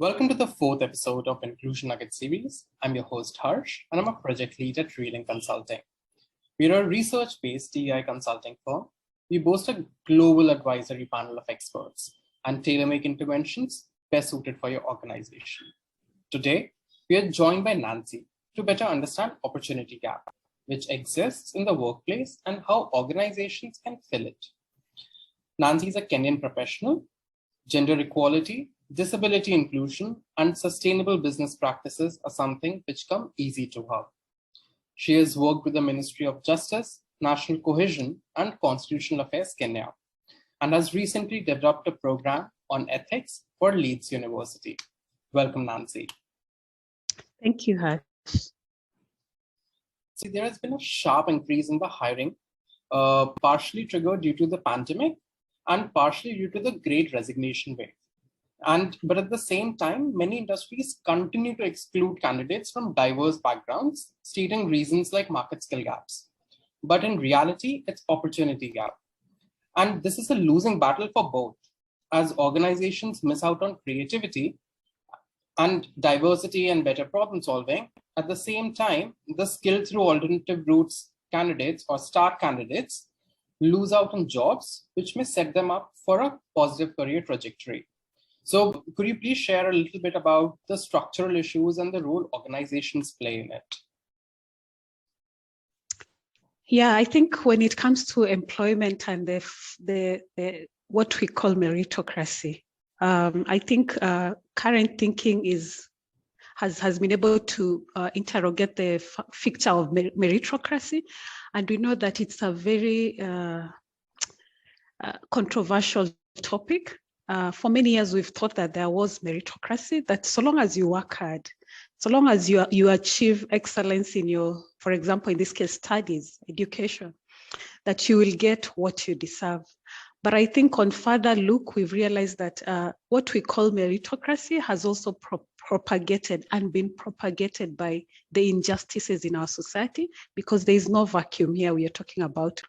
Welcome to the fourth episode of Inclusion Nugget series. I'm your host Harsh, and I'm a project lead at Reeling Consulting. We're a research-based DEI consulting firm. We boast a global advisory panel of experts and tailor-make interventions best suited for your organization. Today, we are joined by Nancy to better understand opportunity gap, which exists in the workplace and how organizations can fill it. Nancy is a Kenyan professional. Gender equality, disability inclusion, and sustainable business practices are something which come easy to her. She has worked with the Ministry of Justice, National Cohesion, and Constitutional Affairs Kenya, and has recently developed a program on ethics for Leeds University. Welcome, Nancy. Thank you, Harsh. See, there has been a sharp increase in the hiring, partially triggered due to the pandemic and partially due to the Great Resignation wave. But at the same time, many industries continue to exclude candidates from diverse backgrounds, stating reasons like market skill gaps. But in reality, it's opportunity gap. And this is a losing battle for both, as organizations miss out on creativity and diversity and better problem solving. At the same time, the skill through alternative routes candidates or star candidates lose out on jobs, which may set them up for a positive career trajectory. So could you please share a little bit about the structural issues and the role organizations play in it? Yeah, I think when it comes to employment and the what we call meritocracy, I think current thinking has been able to interrogate the picture of meritocracy, and we know that it's a very controversial topic. For many years, we've thought that there was meritocracy, that so long as you work hard, so long as you achieve excellence in your, for example, in this case, studies, education, that you will get what you deserve. But I think on further look, we've realized that what we call meritocracy has also propagated and been propagated by the injustices in our society, because there is no vacuum here we are talking about.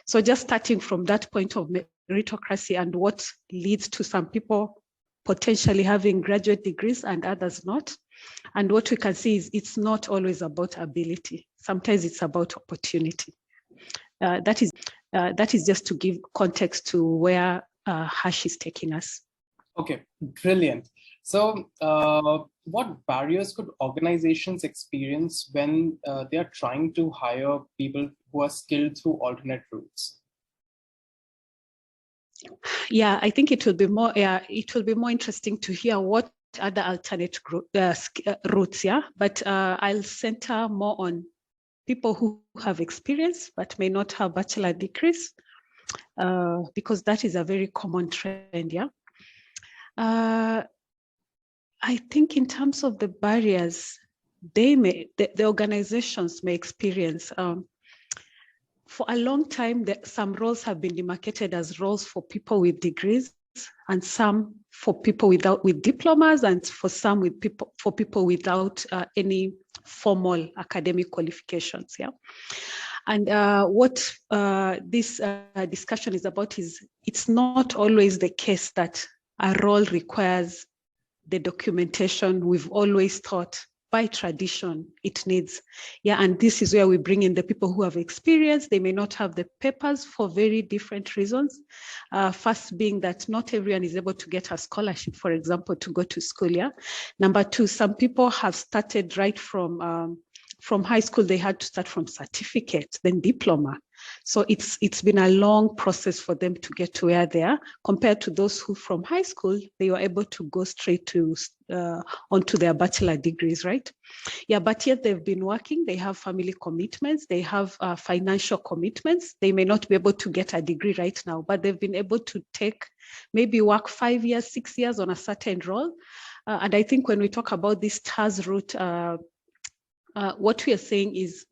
So just starting from that point of meritocracy and what leads to some people potentially having graduate degrees and others not. And what we can see is it's not always about ability. Sometimes it's about opportunity. That is just to give context to where Harsh is taking us. Okay, brilliant. So what barriers could organizations experience when they are trying to hire people who are skilled through alternate routes? Yeah, I think it will be more interesting to hear what other alternate routes, yeah, but I'll center more on people who have experience but may not have bachelor degrees, because that is a very common trend, yeah. I think in terms of the barriers, the organizations may experience. For a long time, some roles have been demarcated as roles for people with degrees, and some for people with diplomas, and for some for people without any formal academic qualifications. Yeah, and what this discussion is about is it's not always the case that a role requires the documentation we've always thought by tradition it needs. Yeah, and this is where we bring in the people who have experience. They may not have the papers for very different reasons. First being that not everyone is able to get a scholarship, for example, to go to school. Yeah. Number two, some people have started right from high school. They had to start from certificate, then diploma. So it's been a long process for them to get to where they are, compared to those who from high school, they were able to go straight to onto their bachelor degrees, right? Yeah, but yet they've been working, they have family commitments, they have financial commitments. They may not be able to get a degree right now, but they've been able to maybe work 5 years, 6 years on a certain role. And I think when we talk about this TAS route, what we are saying is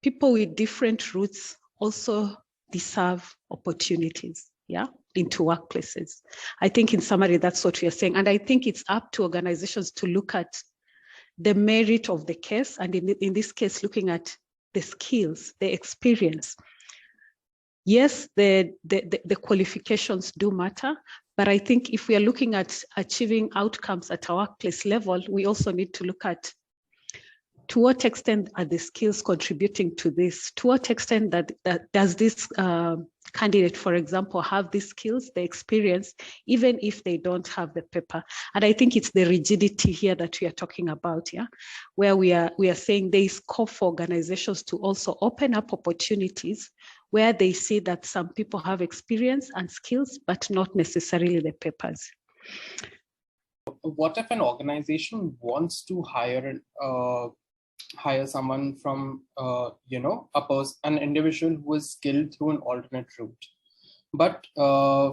people with different routes also deserve opportunities, yeah, into workplaces. I think in summary, that's what we are saying. And I think it's up to organizations to look at the merit of the case, and in this case, looking at the skills, the experience. Yes, the qualifications do matter, But I think if we are looking at achieving outcomes at a workplace level, we also need to look at to what extent are the skills contributing to this? To what extent that does this candidate, for example, have these skills, the experience, even if they don't have the paper? And I think it's the rigidity here that we are talking about, yeah, where we are saying there is scope for organizations to also open up opportunities where they see that some people have experience and skills, but not necessarily the papers. What if an organization wants to hire someone from, an individual who is skilled through an alternate route, but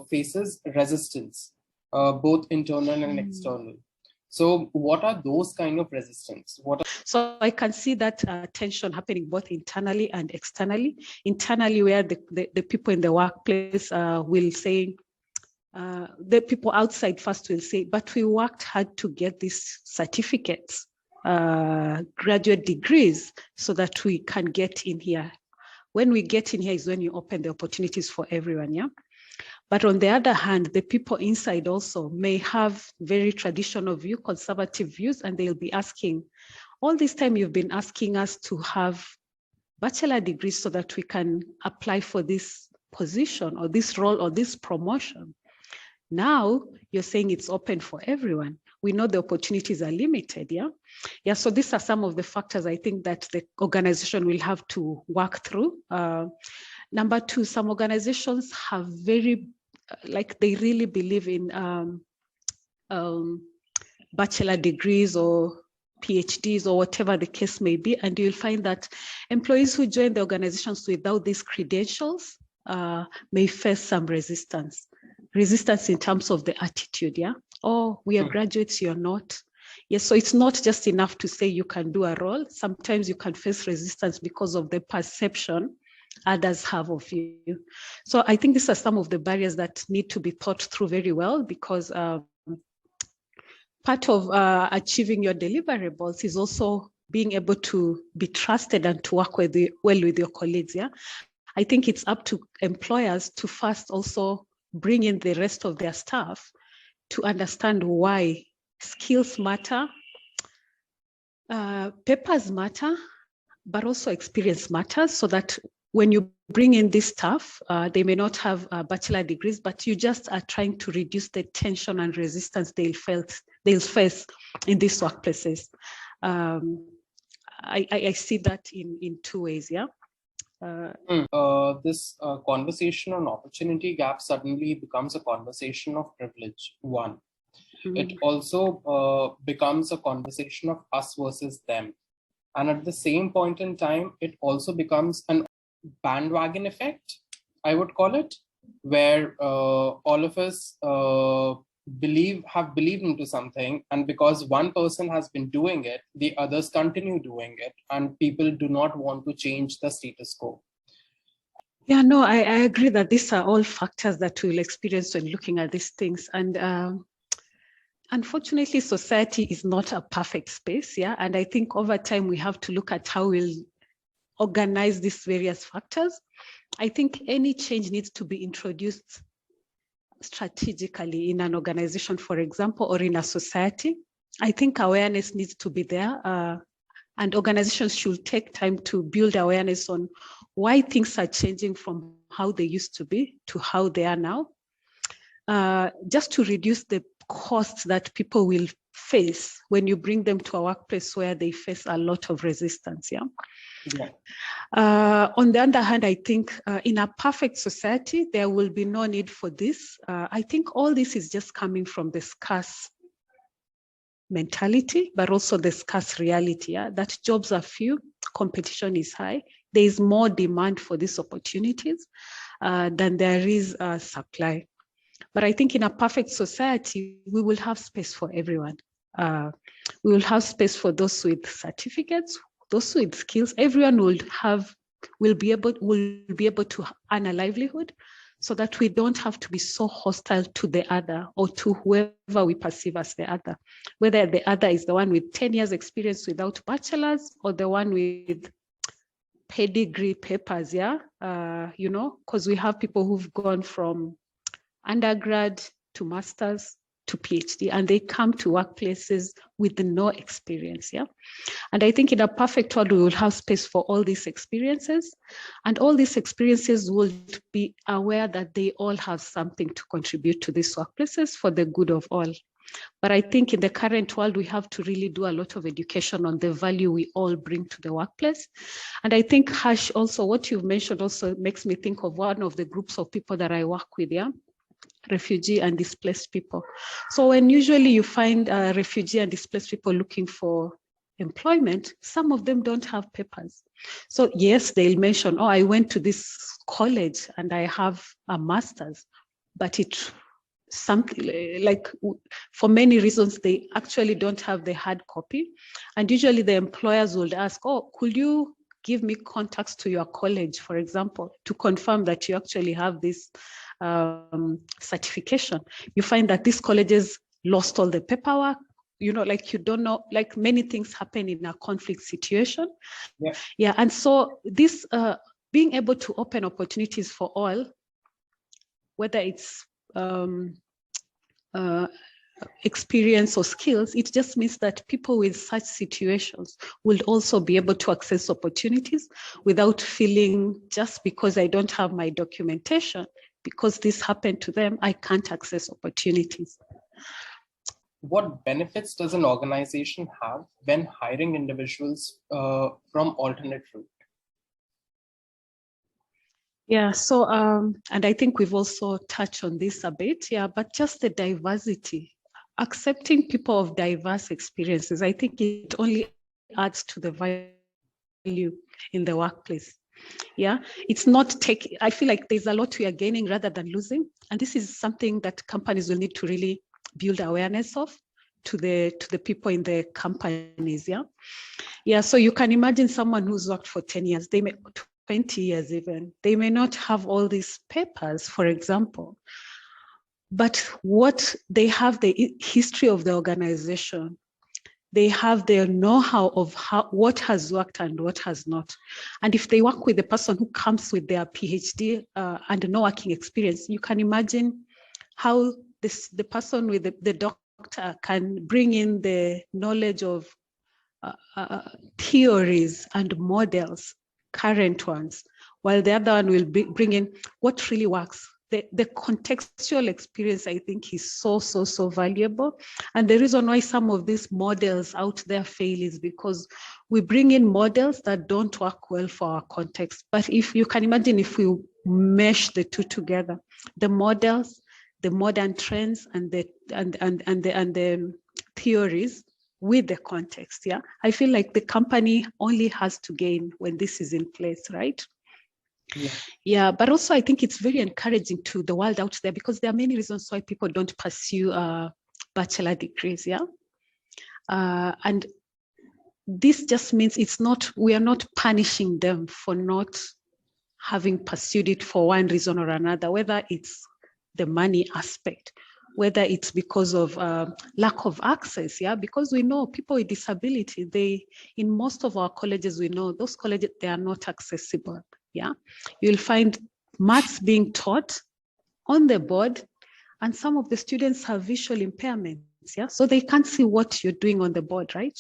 faces resistance, both internal and external? So what are those kind of resistance? So I can see that tension happening both internally and externally. Internally, where the people in the workplace will say, the people outside first will say, but we worked hard to get these certificates, graduate degrees, so that we can get in here. When we get in here is when you open the opportunities for everyone, yeah? But on the other hand, the people inside also may have very traditional view, conservative views, and they'll be asking, all this time you've been asking us to have bachelor degrees so that we can apply for this position or this role or this promotion. Now you're saying it's open for everyone. We know the opportunities are limited, yeah? Yeah, so these are some of the factors I think that the organization will have to work through. Number two, some organizations have very, they really believe in bachelor degrees or PhDs or whatever the case may be. And you'll find that employees who join the organizations without these credentials may face some resistance in terms of the attitude, yeah? Oh, we are graduates, you're not. Yes, so it's not just enough to say you can do a role. Sometimes you can face resistance because of the perception others have of you. So I think these are some of the barriers that need to be thought through very well, because part of achieving your deliverables is also being able to be trusted and to work well with your colleagues, yeah? I think it's up to employers to first also bring in the rest of their staff to understand why skills matter, papers matter, but also experience matters, so that when you bring in this staff, they may not have bachelor degrees, but you just are trying to reduce the tension and resistance they'll face in these workplaces. I see that in two ways, yeah. This conversation on opportunity gap suddenly becomes a conversation of privilege, one. It also becomes a conversation of us versus them. And at the same point in time, it also becomes an bandwagon effect, I would call it, where all of us have believed into something, and because one person has been doing it, the others continue doing it, and people do not want to change the status quo. Yeah, no, I agree that these are all factors that we'll experience when looking at these things. And unfortunately, society is not a perfect space, yeah? And I think over time, we have to look at how we'll organize these various factors. I think any change needs to be introduced strategically in an organization, for example, or in a society. I think awareness needs to be there, and organizations should take time to build awareness on why things are changing from how they used to be to how they are now, just to reduce the costs that people will face when you bring them to a workplace where they face a lot of resistance, yeah? On the other hand, I think in a perfect society, there will be no need for this. I think all this is just coming from the scarce mentality, but also the scarce reality, yeah? That jobs are few, competition is high. There is more demand for these opportunities than there is supply. But I think in a perfect society, we will have space for everyone. We will have space for those with certificates, those with skills. Everyone will be able to earn a livelihood, so that we don't have to be so hostile to the other or to whoever we perceive as the other, whether the other is the one with 10 years experience without bachelor's or the one with pedigree papers, yeah? Because we have people who've gone from undergrad to master's to PhD, and they come to workplaces with no experience. Yeah. And I think in a perfect world, we will have space for all these experiences, and all these experiences will be aware that they all have something to contribute to these workplaces for the good of all. But I think in the current world, we have to really do a lot of education on the value we all bring to the workplace. And I think, Harsh, also what you've mentioned also makes me think of one of the groups of people that I work with, yeah? Refugee and displaced people. So when usually you find refugee and displaced people looking for employment, some of them don't have papers. So yes, they'll mention, oh, I went to this college and I have a master's, but it something like for many reasons, they actually don't have the hard copy. And usually the employers will ask, oh, could you give me contacts to your college, for example, to confirm that you actually have this certification. You find that these colleges lost all the paperwork, like you don't know, like many things happen in a conflict situation. Yeah. And so this being able to open opportunities for all, whether it's experience or skills, it just means that people with such situations will also be able to access opportunities without feeling just because I don't have my documentation, because this happened to them, I can't access opportunities. What benefits does an organization have when hiring individuals from alternate route? Yeah, so, and I think we've also touched on this a bit, yeah, but just the diversity, accepting people of diverse experiences, I think it only adds to the value in the workplace. Yeah, it's not I feel like there's a lot we are gaining rather than losing. And this is something that companies will need to really build awareness of to the people in the companies. Yeah. Yeah. So you can imagine someone who's worked for 10 years, they may 20 years even, they may not have all these papers, for example, but what they have the history of the organization. They have their know-how of what has worked and what has not. And if they work with the person who comes with their PhD and no working experience, you can imagine how the person with the doctor can bring in the knowledge of theories and models, current ones, while the other one will bring in what really works. The contextual experience, I think, is so valuable. And the reason why some of these models out there fail is because we bring in models that don't work well for our context. But if you can imagine, if we mesh the two together, the models, the modern trends, and the theories with the context, yeah, I feel like the company only has to gain when this is in place, right? Yeah, but also I think it's very encouraging to the world out there, because there are many reasons why people don't pursue bachelor degrees, yeah? And this just means we are not punishing them for not having pursued it for one reason or another, whether it's the money aspect, whether it's because of lack of access, yeah? Because we know people with disability, in most of our colleges, we know those colleges, they are not accessible. Yeah, you'll find maths being taught on the board, and some of the students have visual impairments, yeah, so they can't see what you're doing on the board, right?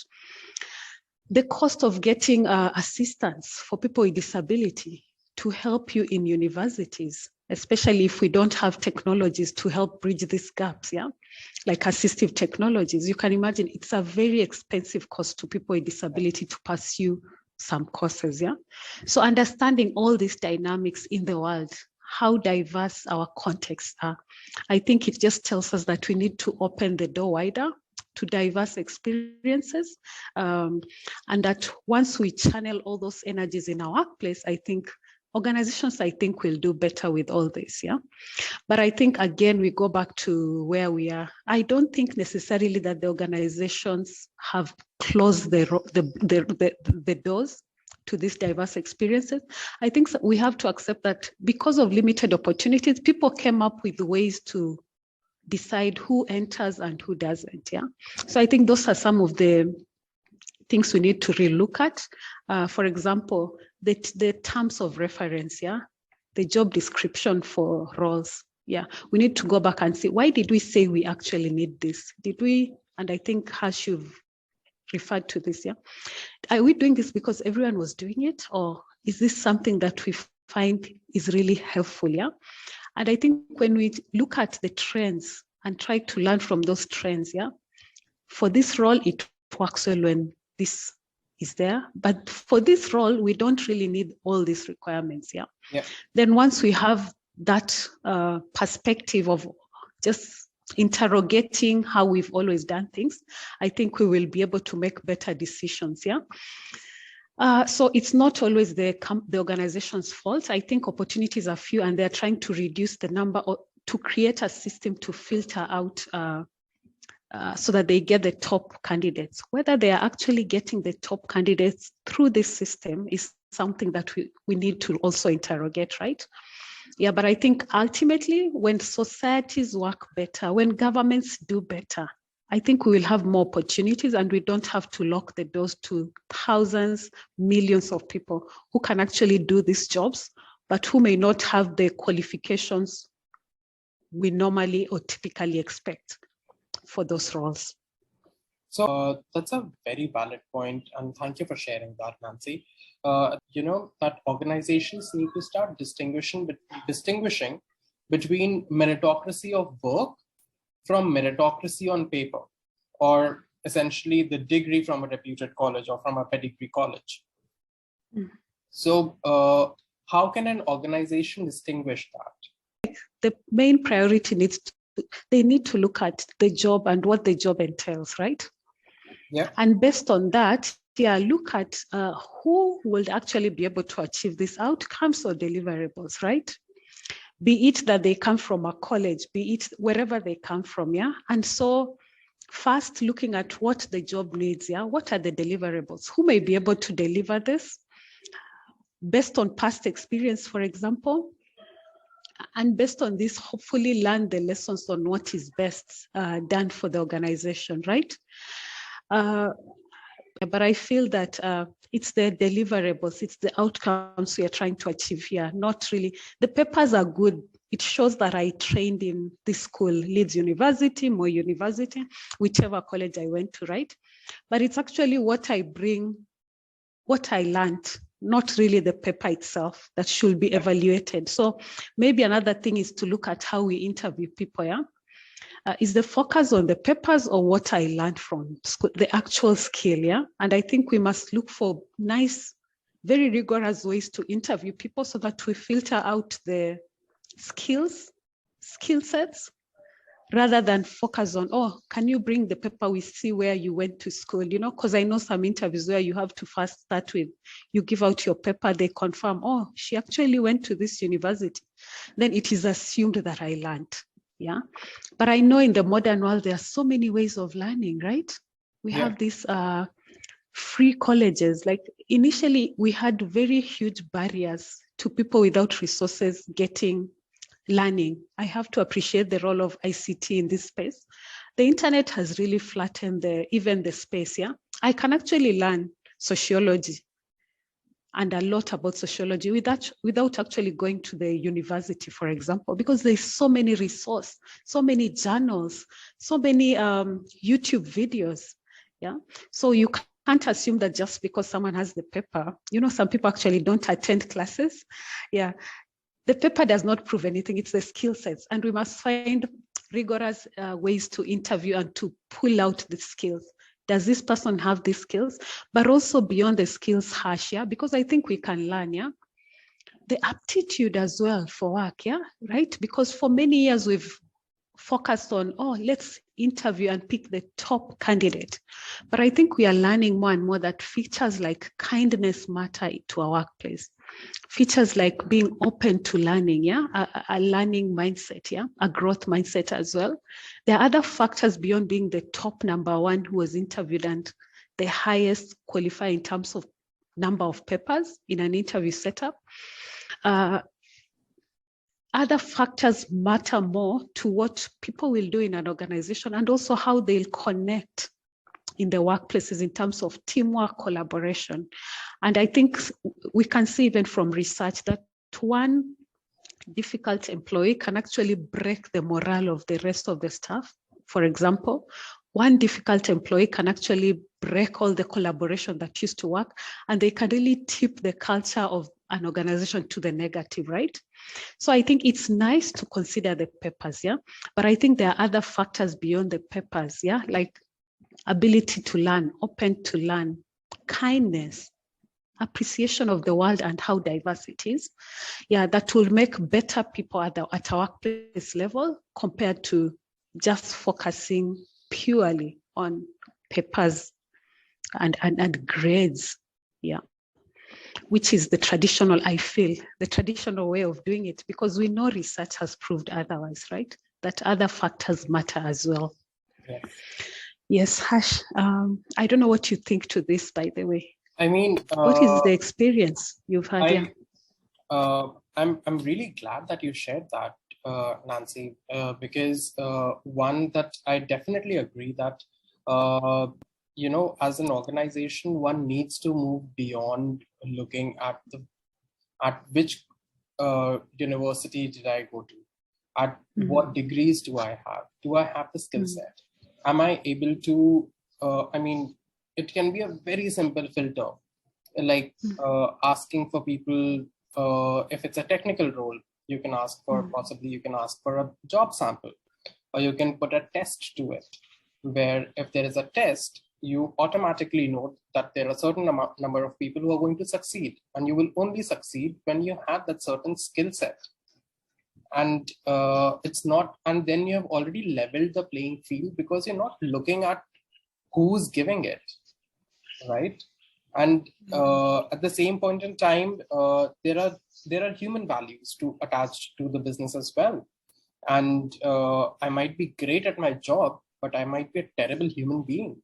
The cost of getting assistance for people with disability to help you in universities, especially if we don't have technologies to help bridge these gaps, yeah, like assistive technologies. You can imagine it's a very expensive cost to people with disability to pursue some courses, yeah? So understanding all these dynamics in the world, how diverse our contexts are, I think it just tells us that we need to open the door wider to diverse experiences. And that once we channel all those energies in our workplace, I think organizations, will do better with all this, yeah? But I think, again, we go back to where we are. I don't think necessarily that the organizations have closed the doors to these diverse experiences. I think we have to accept that because of limited opportunities, people came up with ways to decide who enters and who doesn't, yeah? So I think those are some of the things we need to relook at. For example, the terms of reference, yeah? The job description for roles. Yeah, we need to go back and see, why did we say we actually need this? Did we, and I think Harsh, you've referred to this, yeah? Are we doing this because everyone was doing it? Or is this something that we find is really helpful, yeah? And I think when we look at the trends and try to learn from those trends, yeah, for this role, it works well when this is there. But for this role, we don't really need all these requirements, yeah? Yeah. Then once we have that perspective of just interrogating how we've always done things, I think we will be able to make better decisions, yeah? So it's not always the organization's fault. I think opportunities are few and they're trying to reduce the number or to create a system to filter out so that they get the top candidates. Whether they are actually getting the top candidates through this system is something that we need to also interrogate, right? Yeah, but I think ultimately when societies work better, when governments do better, I think we will have more opportunities and we don't have to lock the doors to thousands, millions of people who can actually do these jobs, but who may not have the qualifications we normally or typically expect for those roles. So that's a very valid point, and thank you for sharing that, Nancy. That organizations need to start distinguishing between meritocracy of work from meritocracy on paper, or essentially the degree from a reputed college or from a pedigree college. So how can an organization distinguish that? The main priority they need to look at the job and what the job entails, right? Yeah. And based on that, yeah, look at who will actually be able to achieve these outcomes or deliverables, right? Be it that they come from a college, be it wherever they come from, yeah? And so first looking at what the job needs, yeah? What are the deliverables? Who may be able to deliver this? Based on past experience, for example, and based on this, hopefully learn the lessons on what is best done for the organization, right? But I feel that it's the deliverables, it's the outcomes we are trying to achieve here, not really, the papers are good. It shows that I trained in this school, Leeds University, Moy University, whichever college I went to, right? But it's actually what I bring, what I learned, not really the paper itself that should be evaluated. So maybe another thing is to look at how we interview people, yeah? Is the focus on the papers or what I learned from school, the actual skill, yeah? And I think we must look for nice, very rigorous ways to interview people so that we filter out the skill sets, rather than focus on, oh, can you bring the paper, we see where you went to school, you know, because I know some interviews where you have to first start with, you give out your paper, they confirm, oh, she actually went to this university. Then it is assumed that I learned. Yeah, but I know in the modern world, there are so many ways of learning, right? We have these free colleges. Like initially, we had very huge barriers to people without resources getting learning. I have to appreciate the role of ICT in this space. The internet has really flattened even the space, yeah? I can actually learn sociology and a lot about sociology without actually going to the university, for example, because there's so many resources, so many journals, so many YouTube videos, yeah? So you can't assume that just because someone has the paper, you know, some people actually don't attend classes, yeah? The paper does not prove anything, it's the skill sets, and we must find rigorous ways to interview and to pull out the skills. Does this person have these skills? But also beyond the skills, Harsh, yeah, because I think we can learn, yeah, the aptitude as well for work, yeah, right? Because for many years we've focused on, oh, let's interview and pick the top candidate. But I think we are learning more and more that features like kindness matter to our workplace. Features like being open to learning, yeah, a learning mindset, yeah, a growth mindset as well. There are other factors beyond being the top number one who was interviewed and the highest qualifier in terms of number of papers in an interview setup. Other factors matter more to what people will do in an organization and also how they'll connect in the workplaces in terms of teamwork, collaboration. And I think we can see even from research that one difficult employee can actually break the morale of the rest of the staff. For example, one difficult employee can actually break all the collaboration that used to work, and they can really tip the culture of an organization to the negative, right? So I think it's nice to consider the papers, yeah? But I think there are other factors beyond the papers, yeah? Like ability to learn, open to learn, kindness, appreciation of the world and how diverse it is. Yeah, that will make better people at a workplace level compared to just focusing purely on papers and grades. Yeah, which is the traditional, I feel, the traditional way of doing it, because we know research has proved otherwise, right? That other factors matter as well. Yes. Yes, Hash, I don't know what you think to this, by the way. I mean, what is the experience you've had? I'm really glad that you shared that, Nancy, because one that I definitely agree that, as an organization, one needs to move beyond looking at which university did I go to, at what degrees do I have the skill set, am I able to, it can be a very simple filter, like asking for people, if it's a technical role, you can ask for, possibly you can ask for a job sample, or you can put a test to it, where if there is a test, you automatically know that there are a certain number of people who are going to succeed, and you will only succeed when you have that certain skill set. And it's not, and then you have already leveled the playing field, because you're not looking at who's giving it, right? And at the same point in time, there are human values to attach to the business as well. And I might be great at my job, but I might be a terrible human being.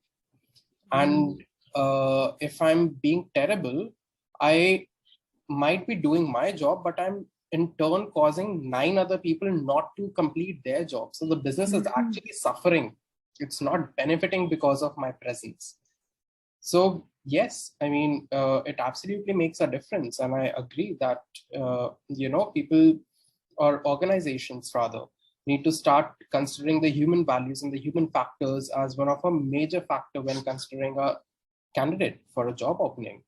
And if I'm being terrible, I might be doing my job, but I'm in turn causing 9 other people not to complete their job. So the business is actually suffering. It's not benefiting because of my presence. So yes, it absolutely makes a difference. And I agree that, people or organizations rather need to start considering the human values and the human factors as one of a major factor when considering a candidate for a job opening.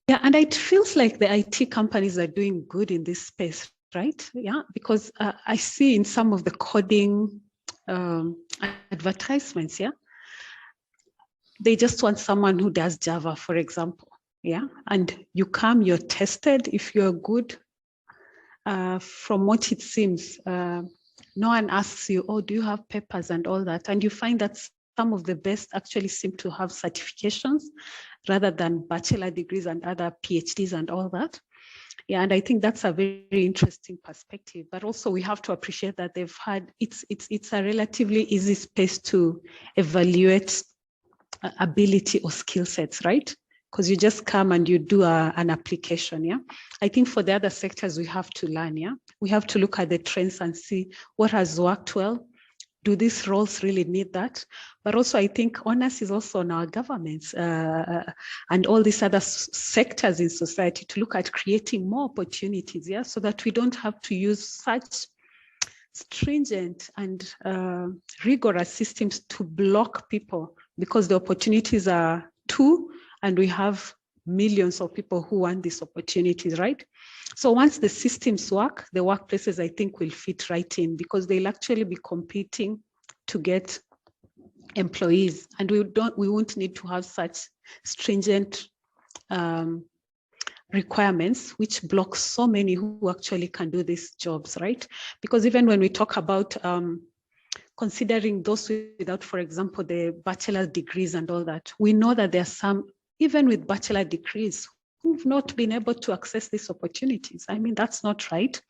Yeah, and it feels like the IT companies are doing good in this space, right? Yeah, because I see in some of the coding advertisements, yeah, they just want someone who does Java, for example. Yeah, and you come, you're tested. If you're good, from what it seems, no one asks you, oh, do you have papers and all that? And you find that some of the best actually seem to have certifications rather than bachelor degrees and other PhDs and all that. Yeah, and I think that's a very interesting perspective. But also we have to appreciate that they've had, it's a relatively easy space to evaluate ability or skill sets, right? Because you just come and you do an application, yeah? I think for the other sectors, we have to learn, yeah? We have to look at the trends and see what has worked well. Do these roles really need that? But also, I think onus is also on our governments and all these other sectors in society to look at creating more opportunities, yeah? So that we don't have to use such stringent and rigorous systems to block people, because the opportunities are too, and we have millions of people who want these opportunities, right? So once the systems work, the workplaces, I think, will fit right in, because they'll actually be competing to get employees, and we won't need to have such stringent requirements which block so many who actually can do these jobs, right? Because even when we talk about considering those without, for example, the bachelor degrees and all that, we know that there are some, even with bachelor degrees, who've not been able to access these opportunities. I mean, that's not right.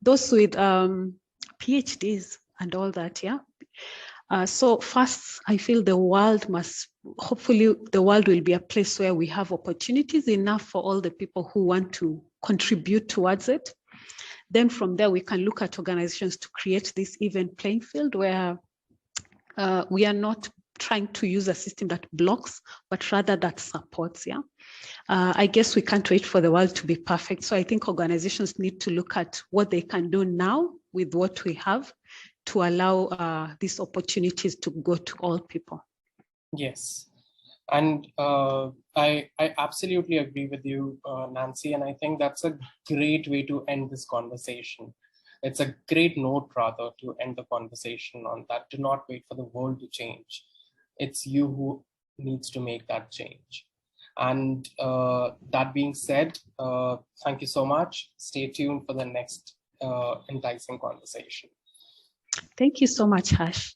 Those with PhDs and all that, yeah. So first, I feel hopefully the world will be a place where we have opportunities enough for all the people who want to contribute towards it. Then from there, we can look at organizations to create this even playing field where we are not trying to use a system that blocks, but rather that supports. Yeah. I guess we can't wait for the world to be perfect. So I think organizations need to look at what they can do now with what we have to allow these opportunities to go to all people. Yes. And I absolutely agree with you, Nancy. And I think that's a great way to end this conversation. It's a great note, rather, to end the conversation on that. Do not wait for the world to change. It's you who needs to make that change. And that being said, thank you so much. Stay tuned for the next enticing conversation. Thank you so much, Harsh.